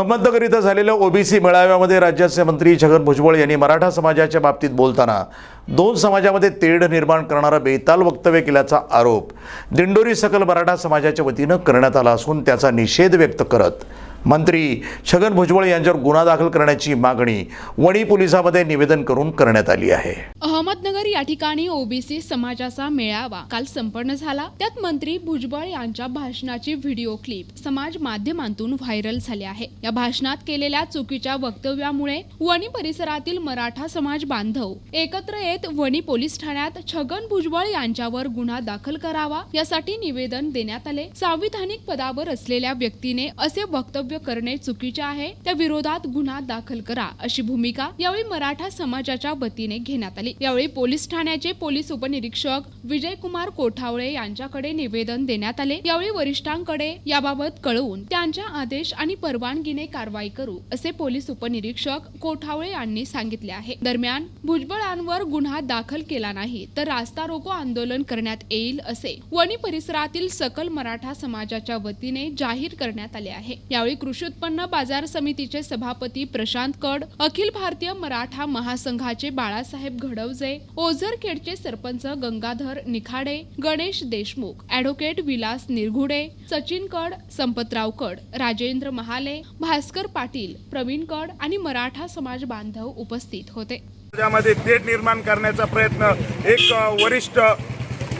अहमदनगर इथं झालेल्या ओबीसी मेळाव्यामध्ये राज्याचे मंत्री छगन भुजबळ यांनी मराठा समाजाच्या बाबतीत बोलताना दोन समाजामध्ये तेढ निर्माण करणारं बेताल वक्तव्य केल्याचा आरोप दिंडोरी सकल मराठा समाजाच्या वतीनं करण्यात आला असून त्याचा निषेध व्यक्त करत मंत्री छगन भुजबळ यांच्यावर गुन्हा दाखल करण्याची मागणी वणी पोलिसांमध्ये निवेदन करून करण्यात आली आहे। अहमदनगर या ठिकाणी ओबीसी समाजाचा मेळावा काल संपन्न झाला। त्यात मंत्री भुजबळ यांच्या भाषणाची व्हिडिओ क्लिप समाज माध्यमांतून व्हायरल झाली आहे। या भाषणात केलेल्या चुकीच्या वक्तव्यामुळे वणी परिसरातील मराठा समाज बांधव एकत्र येत वणी पोलीस ठाण्यात छगन भुजबळ यांच्यावर गुन्हा दाखल करावा यासाठी निवेदन देण्यात आले। संविधानिक पदावर असलेल्या व्यक्तीने असे वक्तव्य करणे चुकीचे आहे, त्या विरोधात गुन्हा दाखल करा अशी भूमिका यावेळी मराठा समाजाच्या वतीने घेण्यात आली। यावेळी पोलीस ठाण्याचे पोलीस उपनिरीक्षक विजयकुमार कोठावळे यांच्याकडे निवेदन देण्यात आले। यावेळी वरिष्ठांकडे याबाबत कळवून त्यांच्या आदेश आणि परवानगीने कारवाई करू असे पोलीस उपनिरीक्षक कोठावळे यांनी सांगितले आहे। दरम्यान भुजबळांवर गुन्हा दाखल केला नाही तर रास्ता रोको आंदोलन करण्यात येईल असे वणी परिसरातील सकल मराठा समाजाच्या वतीने जाहीर करण्यात आले आहे। यावेळी कृषी उत्पन्न बाजार समितीचे सभापती प्रशांत कड, अखिल भारतीय मराठा महासंघाचे बाळासाहेब घडवजे, ओझरखेडचे सरपंच गंगाधर निखाडे, गणेश देशमुख, ॲडव्होकेट विलास निरगुडे, सचिन कड, संपतराव कड, राजेंद्र महाले, भास्कर पाटील, प्रवीण कड आणि मराठा समाज बांधव उपस्थित होते। त्यामध्ये तेढ निर्माण करण्याचा प्रयत्न एक वरिष्ठ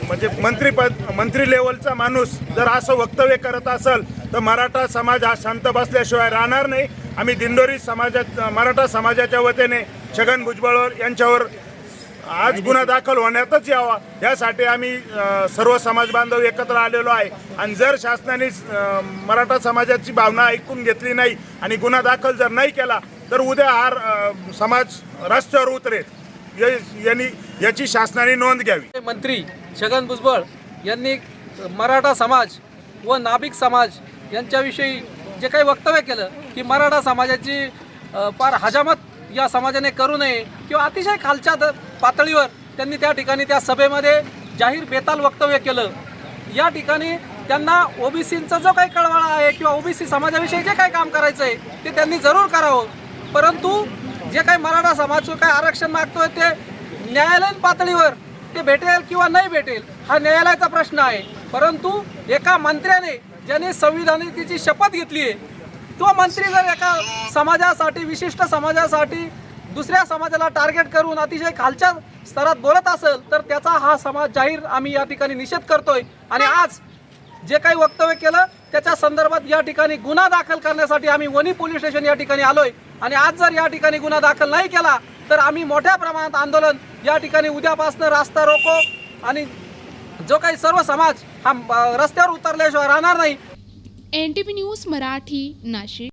म्हणजे मंत्री लेवलचा माणूस जर असं वक्तव्य करत असेल तर मराठा समाज हा शांत बसल्याशिवाय राहणार नाही। आम्ही दिंडोरी मराठा समाजाच्या वतीने छगन भुजबळ यांच्यावर आज गुन्हा दाखल होण्यातच यावा यासाठी आम्ही सर्व समाज बांधव एकत्र आलेलो आहे। आणि जर शासनाने मराठा समाजाची भावना ऐकून घेतली नाही आणि गुन्हा दाखल जर नाही केला तर उद्या हा समाज रस्त्यावर उतरेल याची शासनाने नोंद घ्यावी। मंत्री छगन भुजबळ यांनी मराठा समाज व नाभिक समाज यांच्याविषयी जे काही वक्तव्य केलं की मराठा समाजाची फार हजामत या समाजाने करू नये किंवा अतिशय खालच्या पातळीवर त्यांनी त्या ठिकाणी त्या सभेमध्ये जाहीर बेताल वक्तव्य केलं। या ठिकाणी त्यांना ओबीसींचा जो काही कळवळा आहे किंवा ओबीसी समाजाविषयी जे काही काम करायचं आहे ते त्यांनी जरूर करावं, परंतु जे काही मराठा समाज जो काही आरक्षण मागतोय ते न्यायालयीन पातळीवर ते भेटेल किंवा नाही भेटेल हा न्यायालयाचा प्रश्न आहे। परंतु एका मंत्र्याने ज्याने संविधानिकेची शपथ घेतली आहे तो मंत्री जर एका समाजासाठी विशिष्ट समाजासाठी दुसऱ्या समाजाला टार्गेट करून अतिशय खालच्या स्तरात बोलत असेल तर त्याचा हा समाज जाहीर आम्ही या ठिकाणी निषेध करतोय। आणि आज जे काही वक्तव्य केलं त्याच्या संदर्भात या ठिकाणी गुन्हा दाखल करण्यासाठी आम्ही वणी पोलीस स्टेशन या ठिकाणी आलोय। आणि आज जर या ठिकाणी गुन्हा दाखल नाही केला तर आम्ही मोठ्या प्रमाणात आंदोलन या ठिकाणी उद्यापासून रास्ता रोको आणि जो काही सर्व समाज हा रस्त्यावर उतरल्याशिवाय राहणार नाही। NTV news Marathi, Nashik.